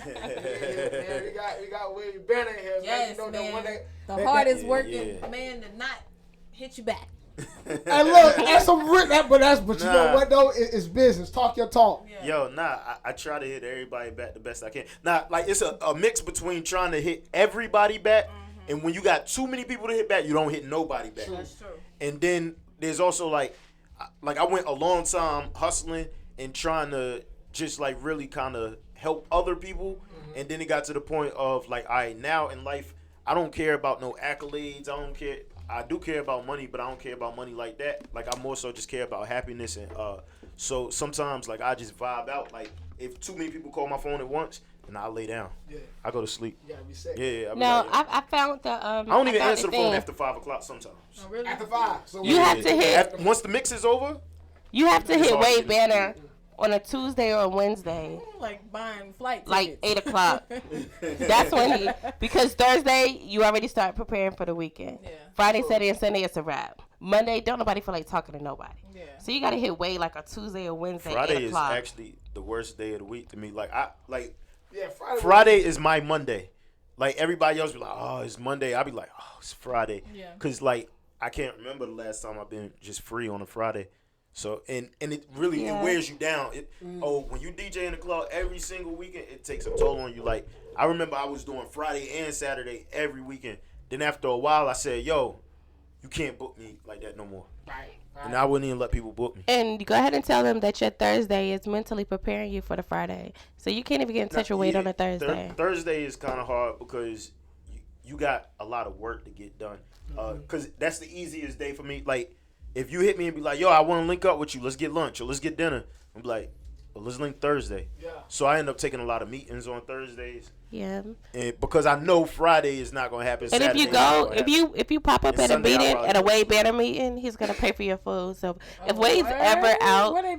man. We got Wade Banner here. Yes, man. You know, man. The hardest working man to not hit you back. Hey, look, that's some but you know what though? It's business. Talk your talk. Yeah. Yo, I try to hit everybody back the best I can. Like it's a mix between trying to hit everybody back, and when you got too many people to hit back, you don't hit nobody back. That's true. And then there's also like I went a long time hustling and trying to just like really kind of help other people, and then it got to the point of like, all right, now in life, I don't care about no accolades. I don't care. I do care about money, but I don't care about money like that. Like I more so just care about happiness, and so sometimes like I just vibe out. Like if too many people call my phone at once, then I lay down. Yeah. I go to sleep. You gotta be safe. Yeah. No, I found the. I don't even answer the phone after 5 o'clock sometimes. Oh, really? After 5. So you have to hit. Once the mix is over, you have to hit Wade Banner on a Tuesday or a Wednesday. Like buying flight tickets. Like 8 o'clock. That's when because Thursday you already start preparing for the weekend. Yeah. Friday, Saturday, and Sunday it's a wrap. Monday, don't nobody feel like talking to nobody. Yeah. So you gotta hit Wade like a Tuesday or Wednesday. Friday is actually the worst day of the week to me. Like yeah, Friday is my Monday. Like everybody else be like, oh, it's Monday. I be like, oh, it's Friday. Yeah. Cause like I can't remember the last time I've been just free on a Friday. So and it really it wears you down. When you DJ in the club every single weekend, it takes a toll on you. Like I remember I was doing Friday and Saturday every weekend. Then after a while, I said, "Yo, you can't book me like that no more." Right. And I wouldn't even let people book me. And you go ahead and tell them that your Thursday is mentally preparing you for the Friday, so you can't even get in touch with Wade on a Thursday. Thursday is kind of hard because you got a lot of work to get done. Because that's the easiest day for me. Like. If you hit me and be like, yo, I want to link up with you. Let's get lunch or let's get dinner. I'm like, well, let's link Thursday. Yeah. So I end up taking a lot of meetings on Thursdays. Yeah. And because I know Friday is not going to happen. And Saturday if you pop up at a meeting, at a Wade Banner meeting, he's going to pay for your food. So if Wade's ever out, Wade will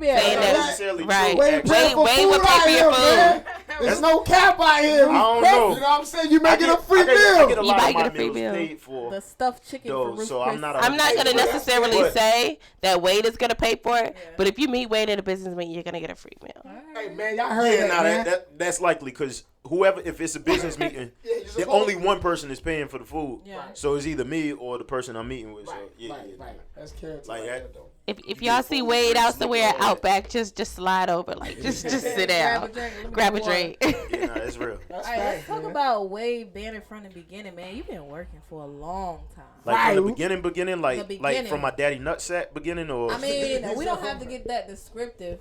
pay for your food. There's no cap out here. I don't know. You know what I'm saying? You might get a free meal. You might get a free meal. Paid for the stuffed chicken from Ruth so Chris. I'm not going to necessarily say that Wade is going to pay for it, but if you meet Wade at a business meeting, you're going to get a free meal. Hey, man, y'all heard that's likely because whoever, if it's a business meeting, the only one person is paying for the food. Yeah. So it's either me or the person I'm meeting with. Right. That's character. Like that though. If y'all see Wade out somewhere out back, just slide over, like just sit down, grab a drink. Yeah, that's real. All right, let's talk about Wade Banner from the beginning, man. You've been working for a long time. Like from the beginning, like from my daddy nutsack beginning, or I mean, we don't have to get that descriptive.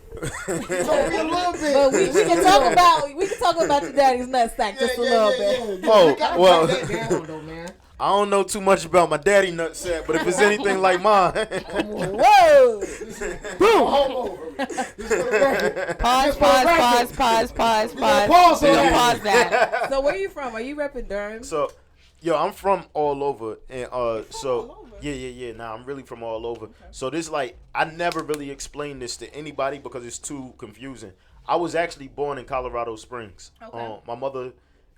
A little bit, but we can talk about your daddy's nutsack just a little bit. Oh well. I don't know too much about my daddy nutsack, but if it's anything like mine. Whoa! Pause. Pause that. So where you from? Are you repping Durham? So, I'm from all over, and yeah. Nah, I'm really from all over. Okay. So this I never really explained this to anybody because it's too confusing. I was actually born in Colorado Springs. Okay.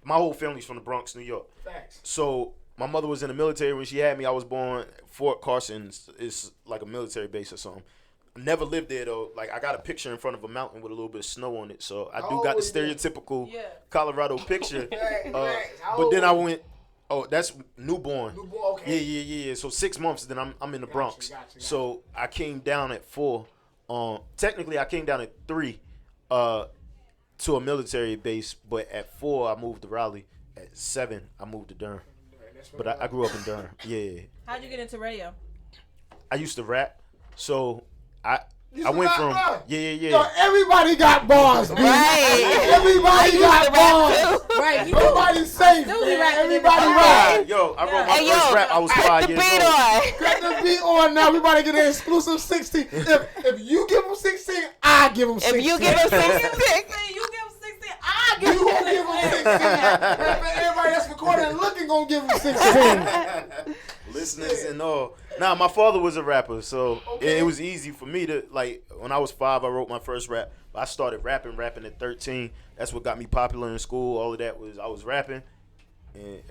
My whole family's from the Bronx, New York. Thanks. So. My mother was in the military when she had me. I was born. Fort Carson is like a military base or something. I never lived there though. Like I got a picture in front of a mountain with a little bit of snow on it, so I do got the stereotypical Colorado picture. But then I went. Oh, that's newborn. Okay. Yeah. So 6 months, then I'm in the Bronx. Gotcha. So I came down at 4. Technically I came down at 3, to a military base, but at 4 I moved to Raleigh. At 7 I moved to Durham. But I grew up in Durham. Yeah. How'd you get into radio? I used to rap, so I went from yeah. Yo, everybody got bars, man. Right. Everybody got bars. Right. Nobody's safe. Everybody rap. Yo, I wrote my first rap. I was 5 years old. Cut the beat on now. We about to get an exclusive 16. If you give them 16, I give them 16. If you give them 16, you give them 16. I give them 16. You gonna give them 16. Everybody that's recording and looking gonna give them 16. Listeners and all. Nah, my father was a rapper, so it was easy for me to, when I was 5, I wrote my first rap. I started rapping at 13. That's what got me popular in school. All of that was I was rapping, and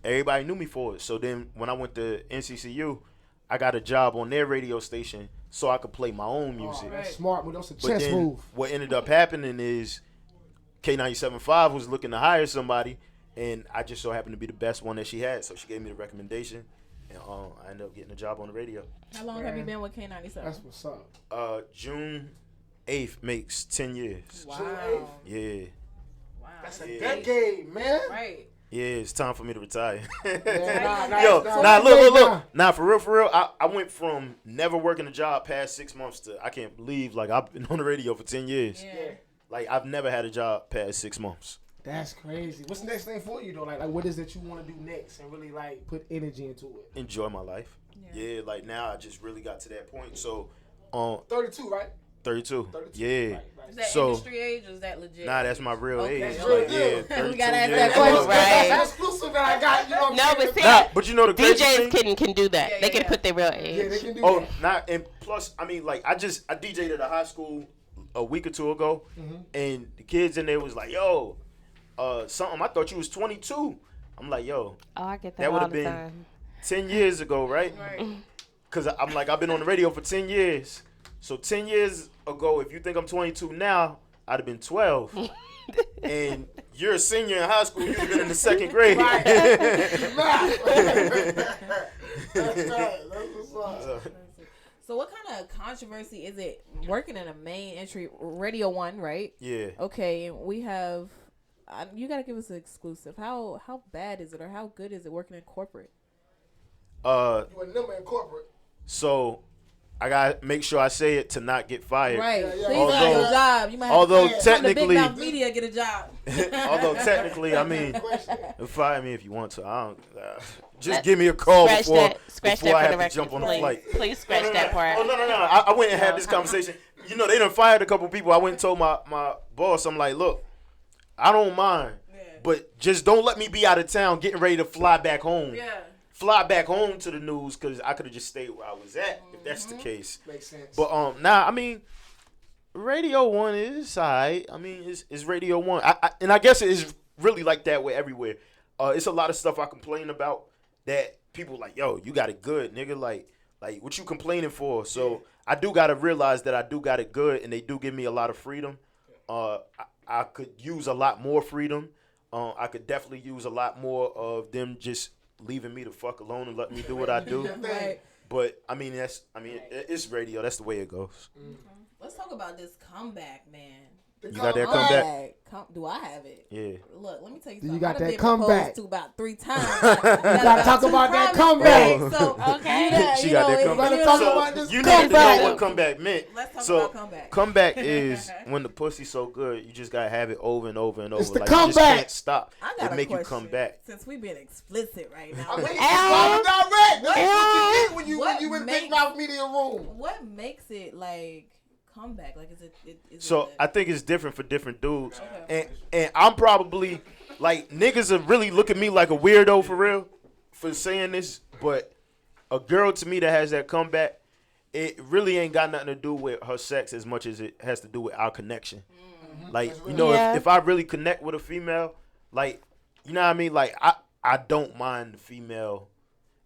everybody knew me for it. So then when I went to NCCU, I got a job on their radio station so I could play my own music. That's smart, but that's a But chess then move. what ended up happening is K97.5 was looking to hire somebody, and I just so happened to be the best one that she had, so she gave me the recommendation, and I ended up getting a job on the radio. How long have you been with K97? That's what's up. June 8th makes 10 years. Wow. Yeah. Wow. That's a decade, man. Right. Yeah, it's time for me to retire. Yeah, look. Nah, for real. I went from never working a job past 6 months to I can't believe, like, I've been on the radio for 10 years. Yeah. Like, I've never had a job past 6 months. That's crazy. What's the next thing for you, though? Like what is it you want to do next and really, like, put energy into it? Enjoy my life. Yeah, like, now I just really got to that point. So, 32, right? 32. 32. Yeah. Right. Is that So- industry age or is that legit? Nah, that's my real age. That's real Like, yeah, deal. 32 We gotta ask years that question. old. Right. That's exclusive that I got. You know what I'm No, saying? but see, Nah, but you know the crazy DJs thing? can do that. Yeah, They can yeah. put their real Yeah, they age. can do Oh, that. not and plus, I mean, like, I DJ'd at a high school a week or two ago, and the kids in there was like, "Yo, something. I thought you was 22." I'm like, "Yo, Oh, I get that, that would all have the been time. 10 years ago, right?" Right. Because I'm like, I've been on the radio for 10 years. So 10 years ago, if you think I'm 22 now, I'd have been 12. And you're a senior in high school. You've been in the second grade. That's right. That's what's up. So what kind of controversy is it working in a main entry Radio 1, right? Yeah. Okay, and we have you got to give us an exclusive. How bad is it or how good is it working in corporate? You a number in corporate. So I gotta make sure I say it to not get fired. Right. yeah. Please Although- get a job. You might have although to come to technically- Big Mouth Media get a job. Although technically, I mean, Question. fire me if you want to. I don't. Just give me a call Scratch before that. Scratch before I that for have the to record. jump on the Please, flight. please scratch that part. Oh no. I went and had this conversation. You know, they done fired a couple people. I went and told my boss, I'm like, look, I don't mind, but just don't let me be out of town getting ready to fly back home. Yeah. Fly back home to the news because I could have just stayed where I was at if that's the case. Makes sense. But I mean, Radio 1 is alright. I mean, it's Radio 1. And I guess it is really like that with everywhere. It's a lot of stuff I complain about that people like, yo, you got it good, nigga. Like what you complaining for? So I do got to realize that I do got it good, and they do give me a lot of freedom. I could use a lot more freedom. I could definitely use a lot more of them just leaving me the fuck alone and letting me do what I do. Right. But I mean, it's radio. That's the way it goes. Let's talk about this comeback, man. You got that comeback? Do I have it? Yeah. Look, let me tell you Do something. you got I've that been comeback? proposed to about 3 times. You gotta talk about that comeback. So, Okay. She got that comeback. Better talk So about this you need to comeback. know what comeback meant. Let's talk So about comeback. comeback is when the pussy's so good, you just gotta have it over and over and over. It's the like you just comeback. can't stop. I got It a make you question. come back. Since we've been explicit right now, I mean, Ow. it's direct. That's Ow. what you get What when you in makes- Big Mouth Media room. what makes it like comeback? Like, is So it I think it's different for different dudes, Okay. and I'm probably like niggas are really look at me like a weirdo for real for saying this, but a girl to me that has that comeback, it really ain't got nothing to do with her sex as much as it has to do with our connection. Like, you know, Yeah. if I really connect with a female, like, you know what I mean? Like, I don't mind the female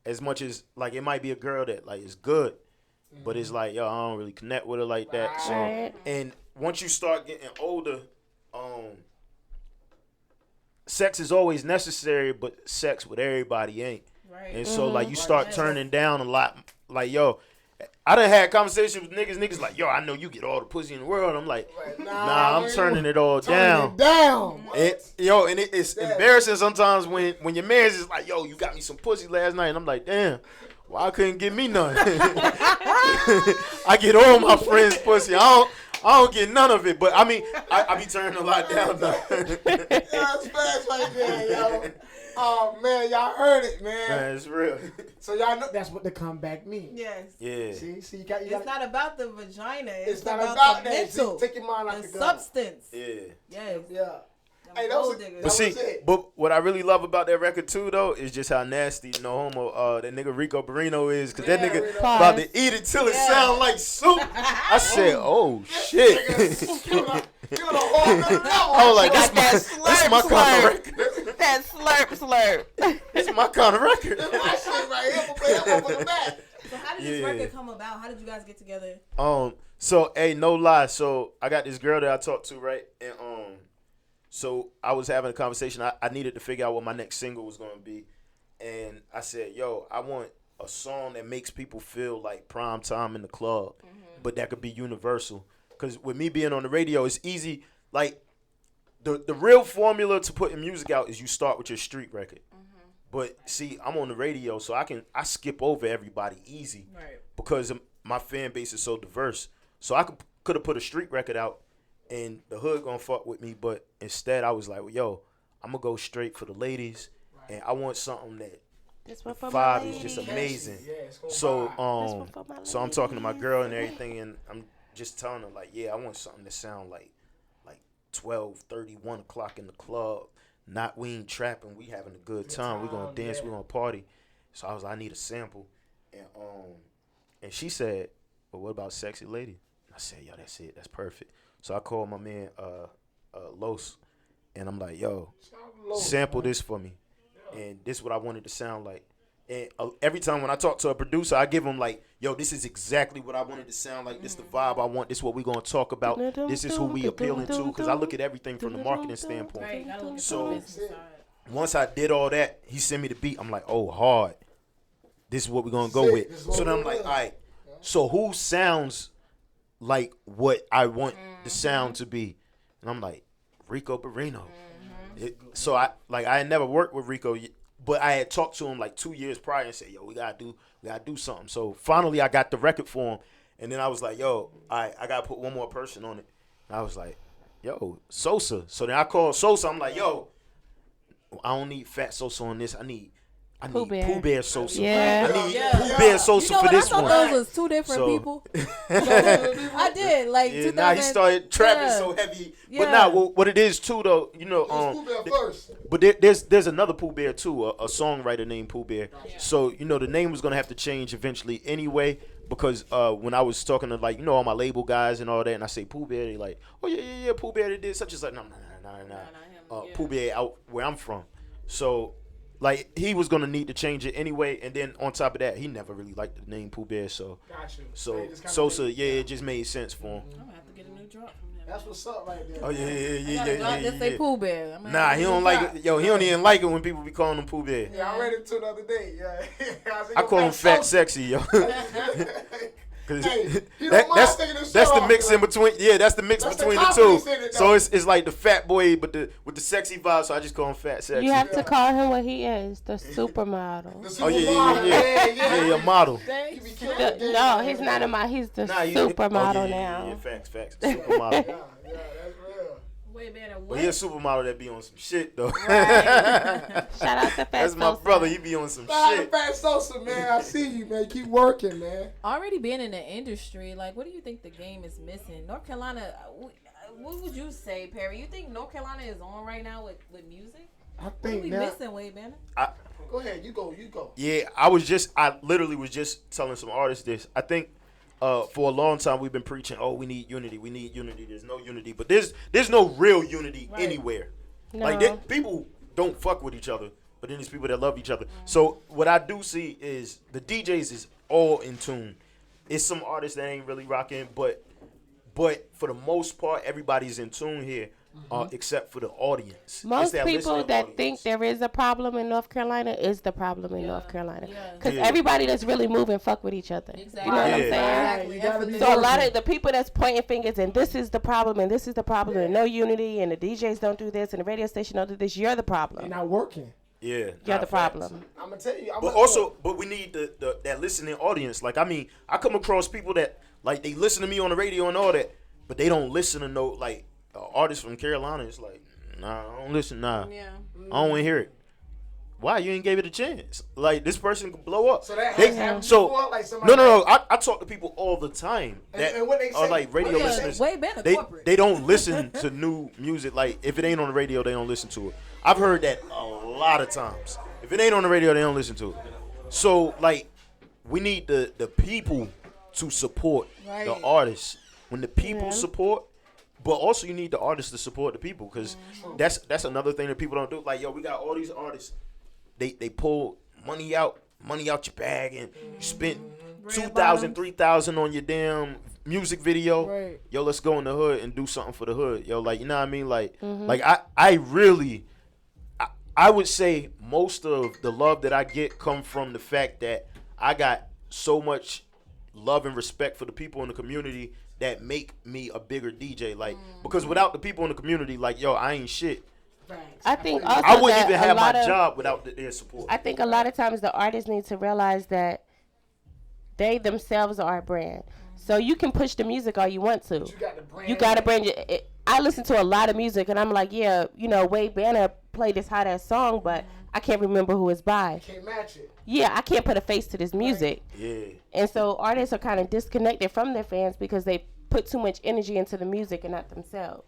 as much as, like, it might be a girl that, like, is good, but it's like, yo, I don't really connect with her like that. So, Right. and once you start getting older, sex is always necessary, but sex with everybody ain't. right? And so, like, you Right. start turning down a lot. Like, yo, I done had conversations with niggas like, yo, I know you get all the pussy in the world. I'm like, nah, I'm turning it all down. Down. It's embarrassing sometimes when your man's is like, yo, you got me some pussy last night. And I'm like, damn, well, I couldn't get me none. I get all my friends' pussy. I don't get none of it. But, I mean, I be turning a lot down now. That's fast right there, yo. Oh, man, y'all heard it, man. Man, it's real. So y'all know that's what the comeback means. Yes. Yeah. See, you got. It's not about the vagina. It's not about about the that. mental, See, take your mind out the the gun. substance. Yeah. Yes. Yeah. Them Hey, that was gold a- diggers. But see, was it. but what I really love about that record too, though, is just how nasty no homo that nigga Rico Barrino is, cause that Yeah. nigga Pause. about to eat it till it Yeah. sound like soup. I said, oh shit. You're on a whole nother level. I was like, Got that this my kind of record. That slurp. This my kind of record. That's my shit right here. Play that one for the back. So how did this Yeah. record come about? How did you guys get together? So hey, no lie. So I got this girl that I talked to, right, and So I was having a conversation. I needed to figure out what my next single was going to be. And I said, yo, I want a song that makes people feel like prime time in the club, but that could be universal. Because with me being on the radio, it's easy. Like, the real formula to putting music out is you start with your street record. But see, I'm on the radio, so I skip over everybody easy, right? Because my fan base is so diverse. So I could have put a street record out, and the hood gonna fuck with me. But instead, I was like, well, yo, I'm gonna go straight for the ladies, and I want something that the vibe is just amazing. So I'm talking to my girl and everything, and I'm just telling her like, yeah, I want something that sound like 12:30, 1 o'clock in the club. We ain't trapping. We having a good time. We gonna dance. We gonna party. So I was like, I need a sample, and she said, well, what about Sexy Lady? I said, yo, that's it. That's perfect. So I called my man Los, and I'm like, yo, sample this for me, and this is what I wanted to sound like. And every time when I talk to a producer, I give him like, yo, this is exactly what I wanted to sound like. This is the vibe I want. This is what we're going to talk about. This is who we appealing to, because I look at everything from the marketing standpoint. Right, so once I did all that, he sent me the beat. I'm like, oh, hard. This is what we're going to go with. So then I'm like, all right, so who sounds like what I want the sound to be? And I'm like, Rico Barrino. So I had never worked with Rico, but I had talked to him like 2 years prior and said, yo, we gotta do something. So finally I got the record for him, and then I was like, yo, I gotta put one more person on it. And I was like, yo, Sosa. So then I called Sosa. I'm like, yo, I don't need Fat Sosa on this. I need Pooh Bear Sosa. Yeah. I need Pooh Bear Sosa for this one. I thought those was two different people. I did. Like, yeah, now he started trapping so heavy. Yeah. But now, what it is too, though, you know, Pooh Bear first. But there's another Pooh Bear too, a songwriter named Pooh Bear. Yeah. So you know the name was gonna have to change eventually anyway, because when I was talking to, like, you know, all my label guys and all that, and I say Pooh Bear, they like, oh yeah, Pooh Bear did such and such. No. Pooh Bear out where I'm from. So, like, he was gonna need to change it anyway, and then on top of that, he never really liked the name Pooh Bear, so Sosa, it just made sense for him. I'm gonna have to get a new drop from him. That's what's up right there. Oh yeah. Just say Pooh Bear. Nah, he don't like it. Yo, he don't even like it when people be calling him Pooh Bear. Yeah, I read it too the other day. Yeah, I call him Fat Sexy, yo. Hey, that's the mix in between. Yeah, that's the mix between the two. So it's like the fat boy, but with the sexy vibe. So I just call him Fat Sexy. You have to call him what he is, the supermodel. The supermodel. Yeah, model. No, he's not a model. He's the supermodel now. Yeah, facts. Supermodel. Yeah, that's real. But he a supermodel that be on some shit though. Right. Shout out to Fat That's my Sosa. brother. He be on some shit. Fat Sosa, man. I see you, man. Keep working, man. Already being in the industry, like, what do you think the game is missing? North Carolina, what would you say, Perry? You think North Carolina is on right now with music? I think what are we missing, Wade Banner? Go ahead. You go. Yeah, I literally was just telling some artists this. I think for a long time we've been preaching, oh, we need unity. There's no unity, but there's no real unity anywhere. No. Like, people don't fuck with each other, but then there's people that love each other. So what I do see is the DJs is all in tune. It's some artists that ain't really rocking, but for the most part, everybody's in tune here. Except for the audience. Most people that think there is a problem in North Carolina is the problem in North Carolina. Because everybody that's really moving fuck with each other. Exactly. You know what I'm saying? Exactly. So a lot of the people that's pointing fingers and this is the problem and this is the problem and no unity and the DJs don't do this and the radio station don't do this, you're the problem. They're not working. Yeah. You're the problem. I'm going to tell you. But we need that listening audience. Like, I mean, I come across people that, like, they listen to me on the radio and all that, but they don't listen to no, like, artists from Carolina. It's like, nah, I don't listen. Nah, I don't want to hear it. Why? You ain't gave it a chance. Like, this person could blow up. So that has happened before? Like, no. I talk to people all the time that and what they say, are like radio listeners. They don't listen to new music. Like, if it ain't on the radio, they don't listen to it. I've heard that a lot of times. If it ain't on the radio, they don't listen to it. So, like, we need the people to support the artists. When the people support. But also you need the artists to support the people, because that's another thing that people don't do. Like, yo, we got all these artists. They pull money out your bag, and 2,000, 3,000 on your damn music video. Right. Yo, let's go in the hood and do something for the hood. Yo, like, you know what I mean? Like, I really, I would say most of the love that I get come from the fact that I got so much love and respect for the people in the community that make me a bigger DJ. Like, because without the people in the community, like, yo, I ain't shit. I think also I wouldn't that even have my lot of- job without their support. I think a lot of times the artists need to realize that they themselves are a brand. So you can push the music all you want to. You got to brand it. I listen to a lot of music and I'm like, yeah, you know, Wade Banner played this hot ass song, but I can't remember who it's by. Can't match it. Yeah, I can't put a face to this music. Yeah. And so artists are kind of disconnected from their fans because they put too much energy into the music and not themselves.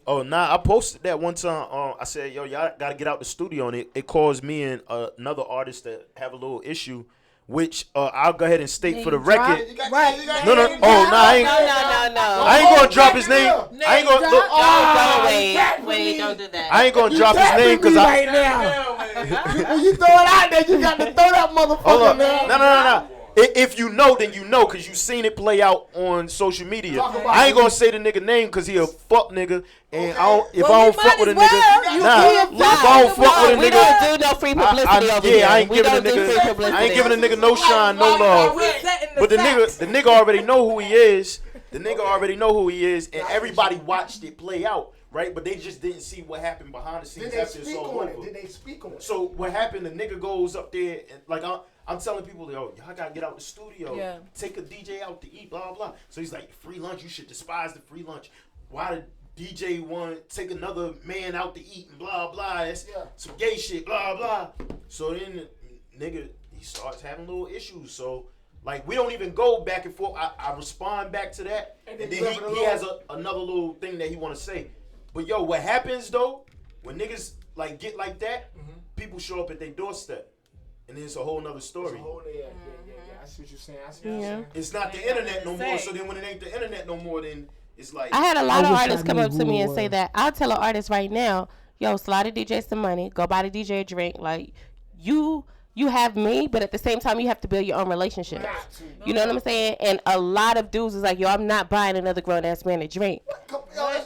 Oh, nah, I posted that one time. I said, yo, y'all got to get out the studio. And it caused me and another artist to have a little issue, which I'll go ahead and state for the record. No. Oh, nah, I ain't going to drop his name. I ain't going to look. Wait, don't do that. I ain't going to drop his name because I. Right now. When you throw it out there, you got to throw that motherfucker, Hold up. man. No. If you know, then you know, because you seen it play out on social media. I ain't going to say the nigga name because he a fuck nigga. And if I don't fuck with a nigga, if I don't fuck with a nigga, we don't do no free publicity over here. I ain't giving a nigga no shine, no love. But the nigga already know who he is. The nigga already know who he is, and everybody watched it play out, right? But they just didn't see what happened behind the scenes after it's all over. Did they speak on it? So what happened? The nigga goes up there and like I'm telling people, yo, y'all gotta get out the studio, take a DJ out to eat, blah blah. So he's like, free lunch. You should despise the free lunch. Why did DJ want to take another man out to eat and blah blah? It's some gay shit, blah blah. So then the nigga he starts having little issues. So like we don't even go back and forth. I respond back to that, and then he has another little thing that he want to say. But yo, what happens though when niggas like get like that? People show up at their doorstep. And then it's a whole nother story. Yeah. I see what you're saying. It's not the internet no more. So then when it ain't the internet no more, then it's like. I had a lot of artists come up to me and say that. I'll tell an artist right now, yo, slide a DJ some money. Go buy the DJ a drink. Like, you have me, but at the same time, you have to build your own relationship. You know what I'm saying? And a lot of dudes is like, yo, I'm not buying another grown-ass man a drink.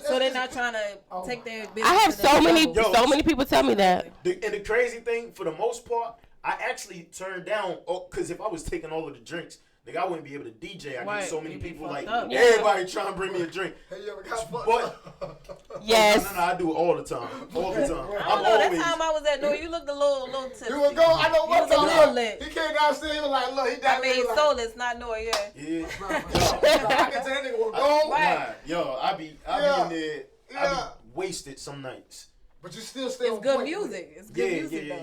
So they're not trying to take their business. I have so many people tell me that. And the crazy thing, for the most part, I actually turned down, because if I was taking all of the drinks, nigga, I wouldn't be able to DJ. I get so many people, like, everybody trying to bring me a drink. Hey, you ever got fucked But, yes. No, I do it all the time. All the time. I don't know, that time I was at New, you looked a little tipsy. You would go, I know what was a little lit. He came downstairs, he was like, look, he down I mean, soulless, not Noah, Yeah. I can tell that nigga was gone. Nah, yo, I be in there, I be wasted some nights. But you still stay on It's good point. music. It's good music, though.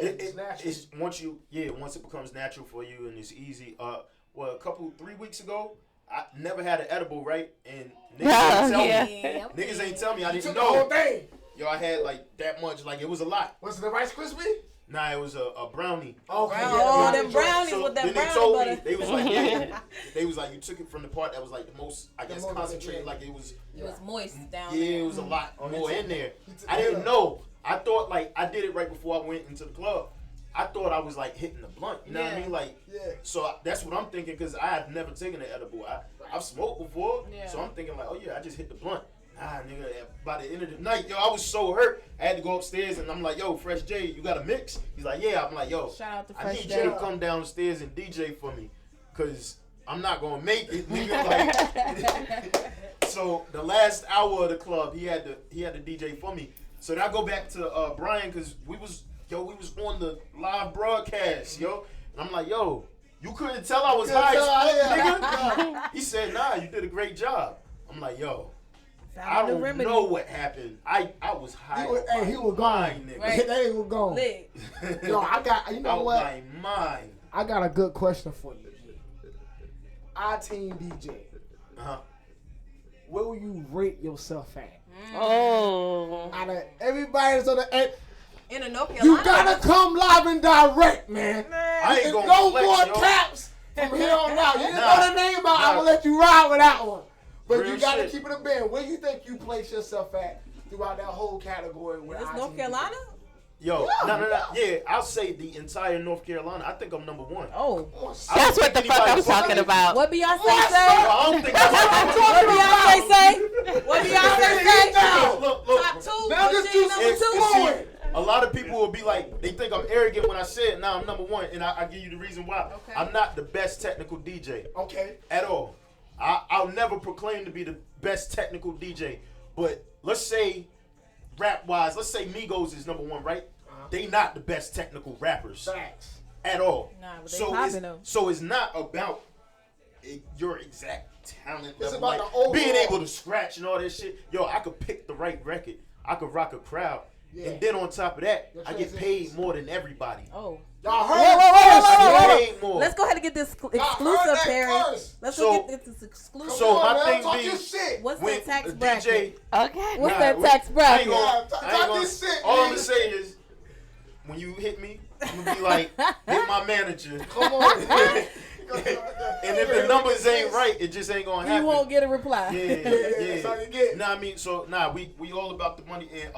It's natural. It's once it becomes natural for you and it's easy. 3 weeks ago, I never had an edible, right? And niggas ain't tell me. I didn't The know. whole thing. Yo, I had like that much. Like it was a lot. Was it the Rice Krispie? Nah, it was a brownie. Okay. Them brownies with that then they brown told butter. me, they was like, you took it from the part that was like the most, I guess, concentrated. Like it was. It was moist down Yeah, there. it was a lot more in there. I didn't know. I thought like I did it right before I went into the club. I thought I was like hitting the blunt. You know what I mean? Like, so that's what I'm thinking because I have never taken an edible. I've smoked before, so I'm thinking like, oh yeah, I just hit the blunt. Nah, nigga, by the end of the night, yo, I was so hurt. I had to go upstairs and I'm like, yo, Fresh J, you got a mix? He's like, yeah. I'm like, yo, shout out to I Fresh need J. you to come downstairs and DJ for me because I'm not going to make it, nigga. Like, so the last hour of the club, he had the DJ for me. So then I go back to Brian because we was on the live broadcast, yo. And I'm like, yo, you couldn't tell I was high, nigga? He said, nah, you did a great job. I'm like, yo, I don't know what happened. I was high. He was gone. Nigga. Right. They was gone. Lit. Yo, I got, you know what? My mind. I got a good question for you. Our team DJ. Where will you rate yourself at? Oh. Out of everybody that's on the In a North Carolina. you gotta come live and direct, man. I ain't gonna no flex, more yo. caps from here on out. You didn't know the name out. I'm gonna let you ride with that one. But Real you gotta shit. keep it a band. Where you think you place yourself at throughout that whole category? With Is our North team Carolina? Yo, no. Yeah, I'll say the entire North Carolina. I think I'm number one. Oh, That's what the fuck I'm talking about. what Beyonce say? I don't think that's what I'm What Beyonce say? Look. Top two. Now this Machine dude's number two. See, a lot of people will be like, they think I'm arrogant when I say it. Now I'm number one, and I give you the reason why. Okay. I'm not the best technical DJ. Okay. At all. I'll never proclaim to be the best technical DJ. But let's say, rap-wise, let's say Migos is number one, right? They not the best technical rappers. Facts. At all. Nah, but they popping though. So it's not about your exact talent It's level. about Like, the overall. being able to scratch and all that shit. Yo, I could pick the right record. I could rock a crowd. Yeah. And then on top of that, Your I get transitions. paid more than everybody. Oh. Y'all heard Whoa. I get paid more. Let's go ahead and get this heard exclusive, that Perry. first. Let's So- go get this exclusive. So my thing talk be- your shit. What's When that tax a bracket? DJ, Okay. What's Nah, that we- tax I ain't bracket? gonna- Yeah, I ain't talk gonna- this shit, all I'm man. gonna say is, when you hit me, I'm gonna be like, hit my manager. Come on. And if the numbers ain't right, it just ain't gonna happen. You won't get a reply. Yeah. That's all you get. Nah, I mean, we all about the money, and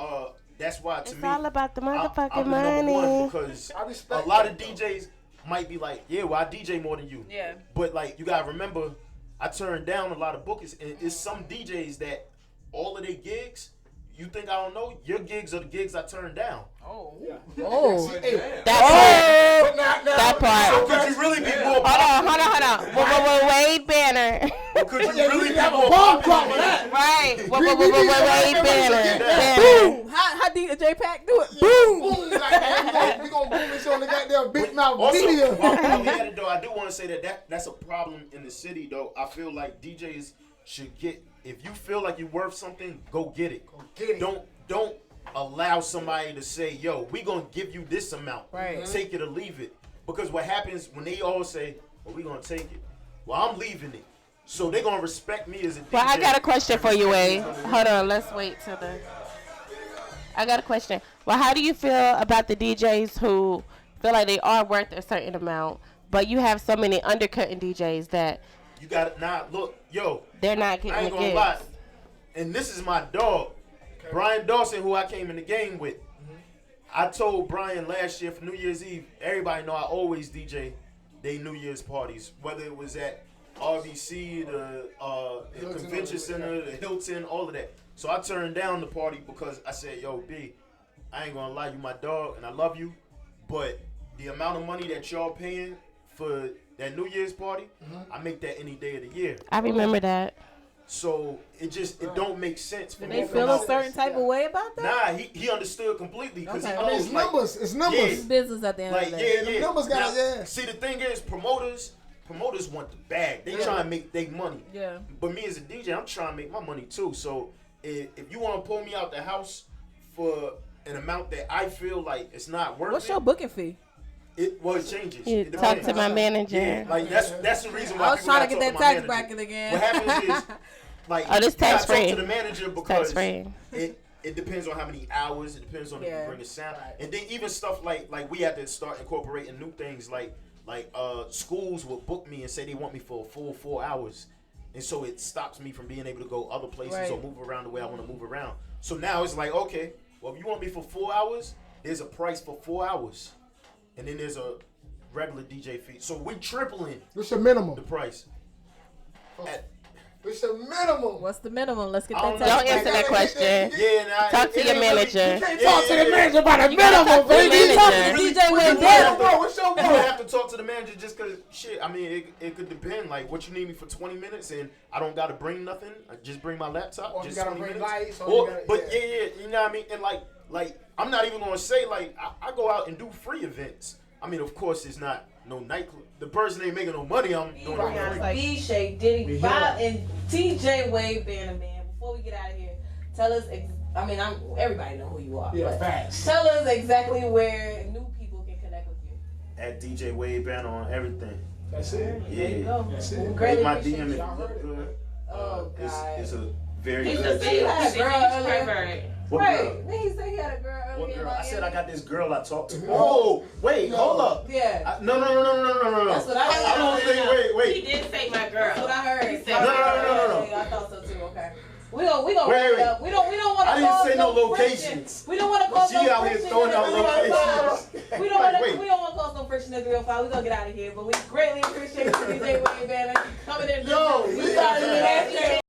that's why to It's me, all about the motherfucking I'm the number one money. because I respect a lot of that, DJs might be like, yeah, well, I DJ more than you. Yeah. But like, you gotta remember, I turned down a lot of bookings, and it's some DJs that all of their gigs. You think I don't know? Your gigs are the gigs I turned down. Oh. Yeah. Oh. Hey, That but now, That part. So could you really be more Hold on. Wait, Banner. Or could you yeah, really you be have a more bomb popular crop for that. Right. We Wait, need Banner. Boom. How DJ Pack do it? Boom. Boom, like that. We gonna boom this on the goddamn big mouth Also, media. while we at it though, I do want to say that's a problem in the city though. I feel like DJs should get, if you feel like you're worth something, go get it. Get it. Don't allow somebody to say, yo, we gonna give you this amount. Right. Take it or leave it. Because what happens when they all say, well, we gonna take it. Well, I'm leaving it. So they gonna respect me as a DJ. Well, I got a question for you, Wade. Hold on. Let's wait till the... I got a question. Well, how do you feel about the DJs who feel like they are worth a certain amount, but you have so many undercutting DJs that You got it. Nah, look, yo, they're not I getting ain't the gonna gigs? lie. And this is my dog, Brian Dawson, who I came in the game with. I told Brian last year for New Year's Eve, everybody know I always DJ they New Year's parties, whether it was at RBC, the Convention Center, the Hilton, all of that. So I turned down the party because I said, yo, B, I ain't gonna lie, you my dog, and I love you, but the amount of money that y'all paying for that New Year's party, I make that any day of the year. I remember that. So it don't make sense for Do me they to feel come a out. certain type of way about that? Nah, he understood completely because Okay. he I I mean, knows it's like, numbers. It's numbers. It's business at the end like of the day. yeah. The numbers gotta- yeah. See, the thing is, promoters want the bag. They try and make their money. Yeah. But me as a DJ, I'm trying to make my money too. So if you want to pull me out the house for an amount that I feel like it's not worth What's it, your booking fee? it changes. You It talk depends. to my manager. Yeah, like that's the reason why I was people trying to gotta get talk that to my tax manager. bracket again. What happens is, like, Oh, this you gotta tax-free. talk to the manager because Tax-free. it depends on how many hours. It depends on if Yeah. you bring the sound, and then even stuff like we have to start incorporating new things like schools will book me and say they want me for a full 4 hours, and so it stops me from being able to go other places Right. or move around the way I want to move around. So now it's like, okay, well, if you want me for 4 hours, there's a price for 4 hours, and then there's a regular DJ fee. So we tripling What's your minimum? the price. What's your minimum? What's the minimum? Let's get I that don't tax Don't answer bracket. that question. Yeah, nah, Talk to your ain't really- manager. You can't Yeah, talk to yeah, the yeah. manager about a You gotta minimum, talk to the baby. manager. DJ We Wade don't Dale. have to- What's your You don't minimum? have to talk to the manager just because, shit, I mean, it could depend. Like, what you need me for 20 minutes and I don't got to bring nothing. I just bring my laptop. Or you just gotta 20 bring minutes. lights, or Or, you gotta- but yeah. yeah, you know what I mean? And like I'm not even going to say, like, I go out and do free events. I mean, of course, it's not no nightclub. The person ain't making no money. I'm doing it for free. B, Shay, Diddy, Bob, and TJ Wade Banner, man. Before we get out of here, tell us. Everybody know who you are. Yeah, but facts. tell us exactly where new people can connect with you. At DJ Wade Banner on everything. That's it. Yeah. There you go. That's it. Well, Rate greatly my appreciate DM if you. you look good. Oh, God. It's a very He's a good. big had a girl earlier. What Right. girl? Then he said he had a girl earlier. What in girl? I said I Miami. got this girl I talked to. Oh, wait, hold up. Yeah. No. That's what I heard. I don't think. He Wait. did say my That's what girl. I heard. He said No. I thought so too. Okay. We gonna wrap it up. We don't want to. I didn't say no locations. We don't want to cause no she out here throwing out locations. We don't want to cause no friction at 305. We gonna get out of here, but we greatly appreciate you, DJ Wayne Banner, coming in. Yo, we got it.